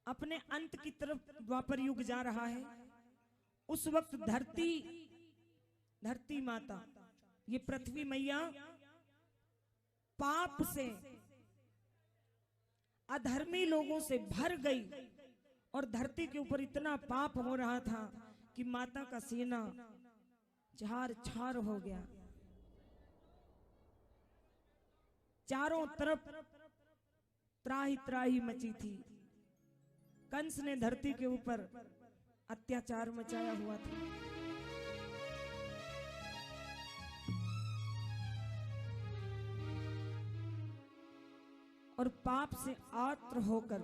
अपने अंत की तरफ द्वापर युग जा रहा है। उस वक्त धरती माता, ये पृथ्वी मैया पाप से, अधर्मी लोगों से भर गई और धरती के ऊपर इतना पाप हो रहा था कि माता का सीना चार छार हो गया। चारों तरफ त्राही त्राही मची थी। कंस ने धरती के ऊपर अत्याचार मचाया हुआ था। और पाप से आर्द्र होकर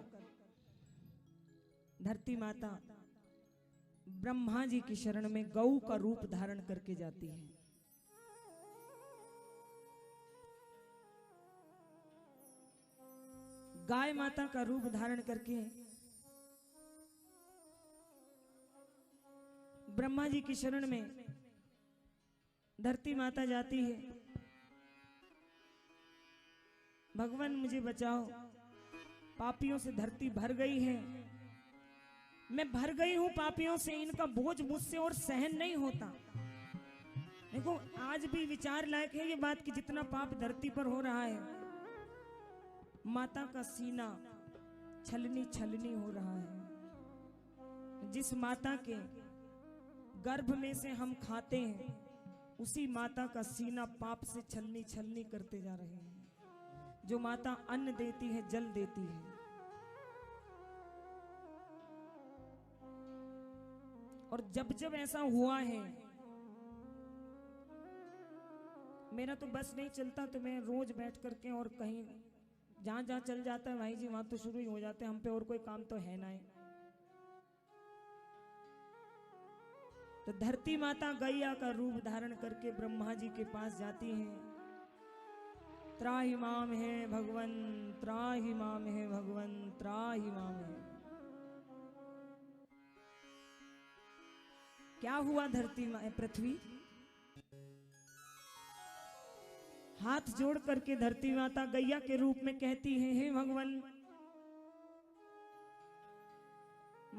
धरती माता ब्रह्मा जी की शरण में गौ का रूप धारण करके जाती है। गाय माता का रूप धारण करके ब्रह्मा जी की शरण में धरती माता जाती है। भगवान मुझे बचाओ, पापियों से धरती भर गई है, मैं भर गई हूं पापियों से, इनका बोझ मुझसे और सहन नहीं होता। देखो आज भी विचार लायक है ये बात कि जितना पाप धरती पर हो रहा है, माता का सीना छलनी छलनी हो रहा है। जिस माता के गर्भ में से हम खाते हैं, उसी माता का सीना पाप से छलनी छलनी करते जा रहे हैं। जो माता अन्न देती है, जल देती है, और जब जब ऐसा हुआ है, मेरा तो बस नहीं चलता, तो मैं रोज बैठ करके और कहीं जहां जहां चल जाता है भाई जी वहां तो शुरू ही हो जाते हैं, हम पे और कोई काम तो है ना है। तो धरती माता गैया का रूप धारण करके ब्रह्मा जी के पास जाती हैं। त्राहि माम है भगवन, त्राहि माम है भगवन, त्राहि माम है। क्या हुआ धरती पृथ्वी? हाथ जोड़ करके धरती माता गैया के रूप में कहती है, हे भगवन,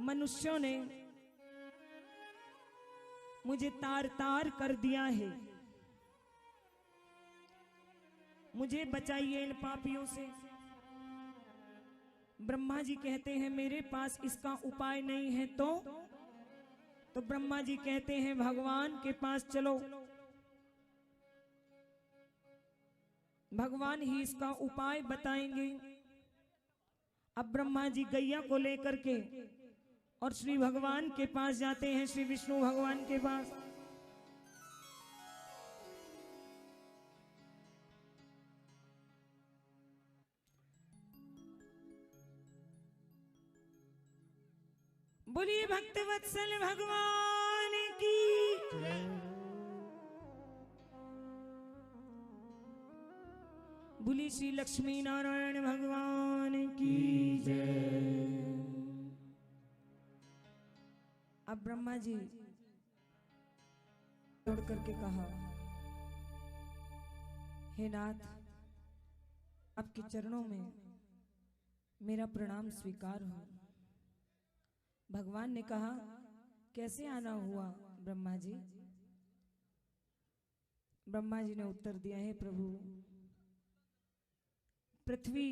मनुष्यों ने मुझे तार तार कर दिया है, मुझे बचाइए इन पापियों से। ब्रह्मा जी कहते हैं मेरे पास इसका उपाय नहीं है। तो ब्रह्मा जी कहते हैं भगवान के पास चलो, भगवान ही इसका उपाय बताएंगे। अब ब्रह्मा जी गैया को लेकर के और श्री भगवान के पास जाते हैं, श्री विष्णु भगवान के पास। बोलिए भक्त वत्सल भगवान की। बोलिए श्री लक्ष्मी नारायण भगवान की जय। अब ब्रह्मा जी जोड़ करके कहा, हे नाथ, आपके चरणों में मेरा प्रणाम स्वीकार हो। भगवान ने कहा, कैसे आना हुआ ब्रह्मा जी? ब्रह्मा जी ने उत्तर दिया, है प्रभु, पृथ्वी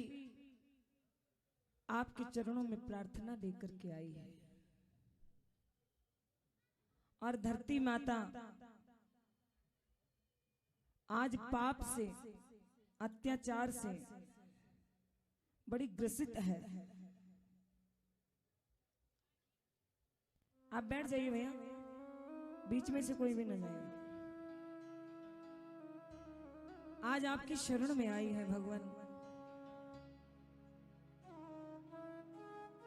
आपके चरणों में प्रार्थना लेकर के आई है, और धरती माता आज पाप से, अत्याचार से बड़ी ग्रसित है। आप बैठ जाइए भैया, बीच में से कोई भी न जाए। आज आपकी शरण में आई है भगवान।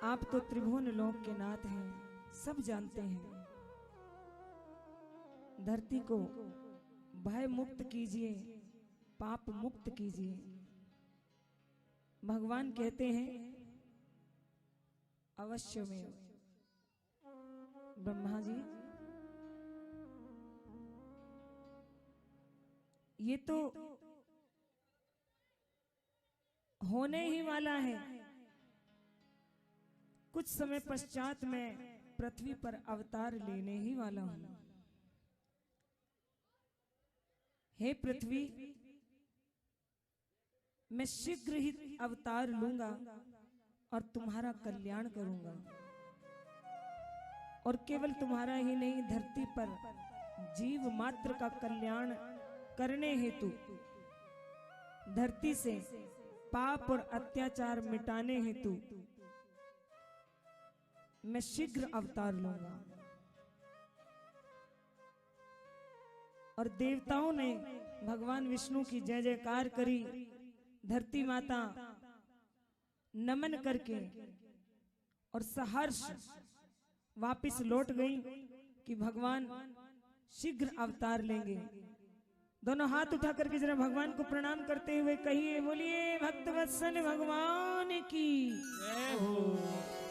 आप तो त्रिभुवन लोक के नाथ हैं, सब जानते हैं। धरती को भय मुक्त कीजिए, पाप मुक्त कीजिए। भगवान कहते हैं अवश्य में। ब्रह्मा जी, ये तो होने ही वाला है, कुछ समय पश्चात मैं पृथ्वी पर अवतार लेने ही वाला हूं। हे पृथ्वी, मैं शीघ्र ही अवतार लूंगा और तुम्हारा कल्याण करूंगा, और केवल तुम्हारा ही नहीं, धरती पर जीव मात्र का कल्याण करने हेतु, धरती से पाप और अत्याचार मिटाने हेतु मैं शीघ्र अवतार लूंगा। और देवताओं ने भगवान विष्णु की जय जयकार करी। धरती माता नमन करके और सहर्ष वापिस लौट गई कि भगवान शीघ्र अवतार लेंगे। दोनों हाथ उठा करके जरा भगवान को प्रणाम करते हुए कहिए, बोलिए भक्तवत्सल भगवान की जय हो।